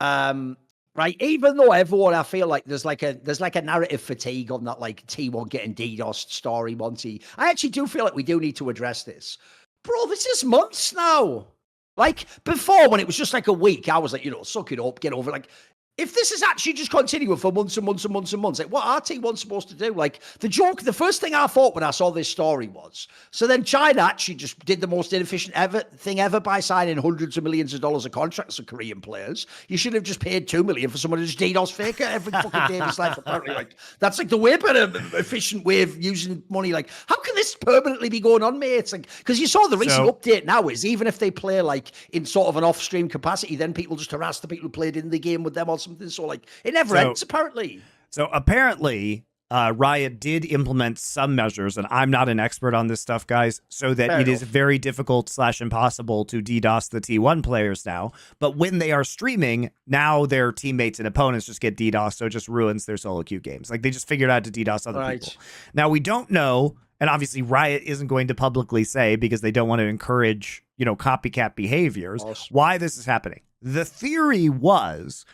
Right, even though everyone, I feel like there's like a narrative fatigue on that like T1 getting DDoSed story, Monty. I actually do feel like we do need to address this. Bro, this is months now. Like before, when it was just like a week, I was like, suck it up, get over it. Like, if this is actually just continuing for months and months and months and months, like what are T1 supposed to do? Like the first thing I thought when I saw this story was, so then China actually just did the most inefficient thing ever by signing hundreds of millions of dollars of contracts with Korean players. You should have just paid $2 million for someone to just DDoS faker every fucking day of his life. Apparently, like that's like the way better efficient way of using money. Like, how can this permanently be going on, mate? It's like, because you saw the recent update now is even if they play like in sort of an off-stream capacity, then people just harass the people who played in the game with them or something. So like it never ends, apparently. So apparently Riot did implement some measures, and I'm not an expert on this stuff, guys, so that it is very difficult / impossible to DDoS the T1 players now. But when they are streaming, now their teammates and opponents just get DDoS, so it just ruins their solo queue games. Like they just figured out to DDoS other people. Now we don't know, and obviously Riot isn't going to publicly say because they don't want to encourage, copycat behaviors, why this is happening. The theory was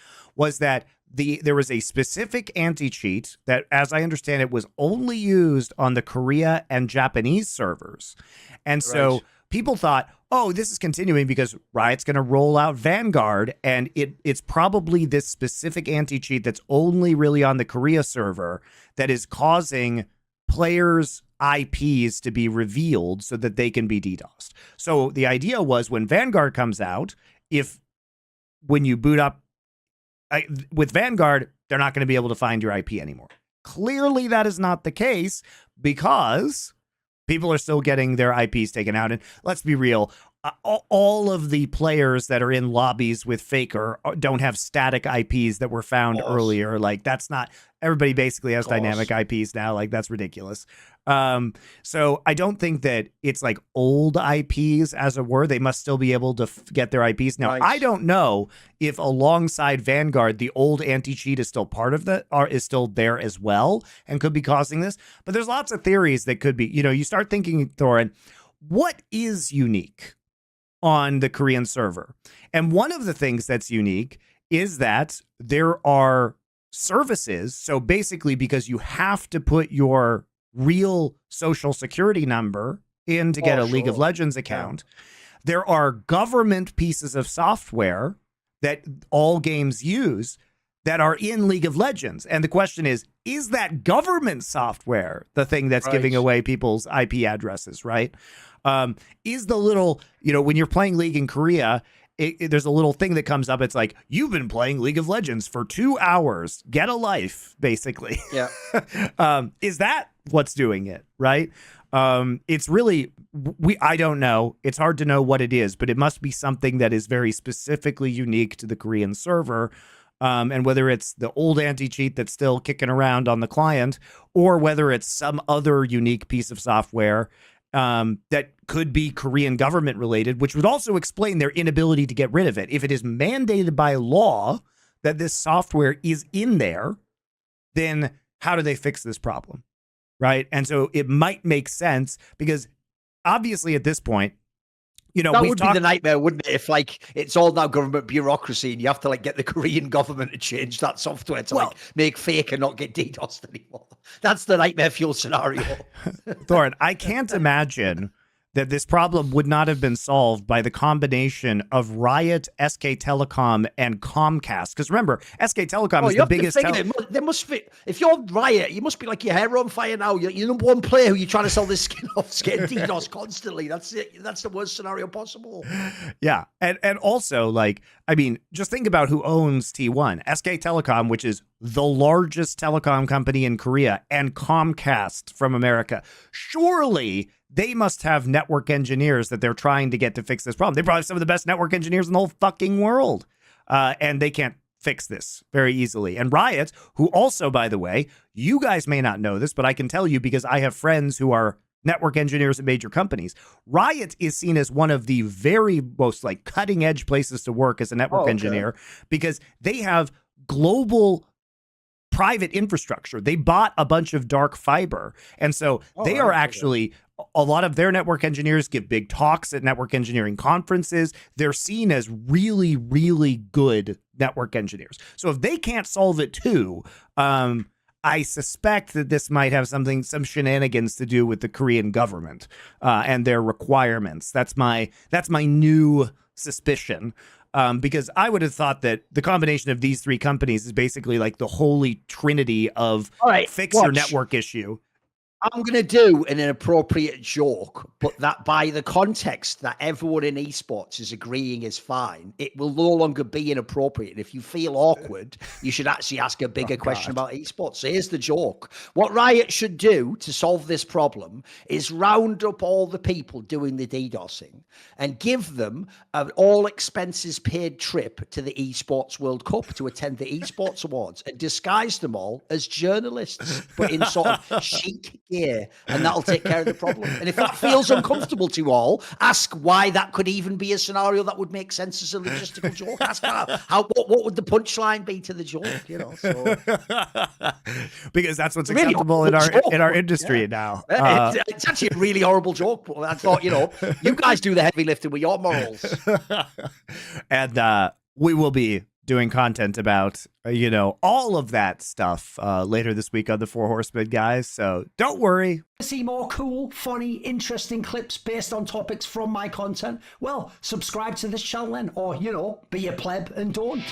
that there was a specific anti-cheat that, as I understand it, was only used on the Korea and Japanese servers. And so people thought, oh, this is continuing because Riot's going to roll out Vanguard, and it's probably this specific anti-cheat that's only really on the Korea server that is causing players' IPs to be revealed so that they can be DDoSed. So the idea was when Vanguard comes out, when you boot up with Vanguard, they're not going to be able to find your IP anymore. Clearly, that is not the case because people are still getting their IPs taken out. And let's be real, all of the players that are in lobbies with Faker don't have static IPs that were found earlier. Like that's not, everybody basically has dynamic IPs now. Like that's ridiculous. So I don't think that it's like old IPs, as it were. They must still be able to get their IPs. Now, I don't know if alongside Vanguard, the old anti-cheat is still part of that, or is still there as well and could be causing this. But there's lots of theories that could be, you start thinking, Thorin, what is unique on the Korean server? And one of the things that's unique is that there are services. So basically, because you have to put your real social security number in to get a League of Legends account, there are government pieces of software that all games use that are in League of Legends. And the question is that government software the thing that's giving away people's IP addresses, right? Is the little, when you're playing League in Korea, there's a little thing that comes up. It's like, you've been playing League of Legends for 2 hours. Get a life, basically. Yeah. Is that what's doing it, right? It's really, I don't know. It's hard to know what it is, but it must be something that is very specifically unique to the Korean server. And whether it's the old anti-cheat that's still kicking around on the client, or whether it's some other unique piece of software that could be Korean government related, which would also explain their inability to get rid of it. If it is mandated by law that this software is in there, then how do they fix this problem? Right. And so it might make sense because obviously at this point, that would be the nightmare, wouldn't it? If like it's all now government bureaucracy and you have to like get the Korean government to change that software to like make fake and not get DDoSed anymore. That's the nightmare fuel scenario. Thorin, I can't imagine that this problem would not have been solved by the combination of Riot, SK Telecom, and Comcast. Because remember, SK Telecom is the biggest. They must fit. If you're Riot, you must be like your hair on fire now. You're number one player who you're trying to sell this skin off, is getting DDoS constantly. That's it. That's the worst scenario possible. Yeah, and also just think about who owns T1. SK Telecom, which is the largest telecom company in Korea, and Comcast from America. Surely they must have network engineers that they're trying to get to fix this problem. They probably have some of the best network engineers in the whole fucking world. And they can't fix this very easily. And Riot, who also, by the way, you guys may not know this, but I can tell you because I have friends who are network engineers at major companies. Riot is seen as one of the very most cutting edge places to work as a network engineer because they have global private infrastructure. They bought a bunch of dark fiber. And so they are actually, a lot of their network engineers give big talks at network engineering conferences. They're seen as really, really good network engineers. So if they can't solve it too, I suspect that this might have some shenanigans to do with the Korean government and their requirements. That's my new suspicion. Because I would have thought that the combination of these three companies is basically like the holy trinity of fix your network issue. I'm going to do an inappropriate joke, but that by the context that everyone in esports is agreeing is fine, it will no longer be inappropriate. And if you feel awkward, you should actually ask a bigger question about esports. So here's the joke. What Riot should do to solve this problem is round up all the people doing the DDoSing and give them an all expenses paid trip to the Esports World Cup to attend the Esports Awards and disguise them all as journalists, but in sort of chic gear, and that'll take care of the problem. And if that feels uncomfortable to you all, ask why that could even be a scenario that would make sense as a logistical joke. Ask what would the punchline be to the joke, you know? So because that's what's acceptable in our industry now. It's actually a really horrible joke, but I thought, you know, you guys do the heavy lifting with your morals. And we will be doing content about, you know, all of that stuff later this week on the Four Horsemen, guys. So don't worry. See more cool, funny, interesting clips based on topics from my content? Well, subscribe to this channel then, or, you know, be a pleb and don't.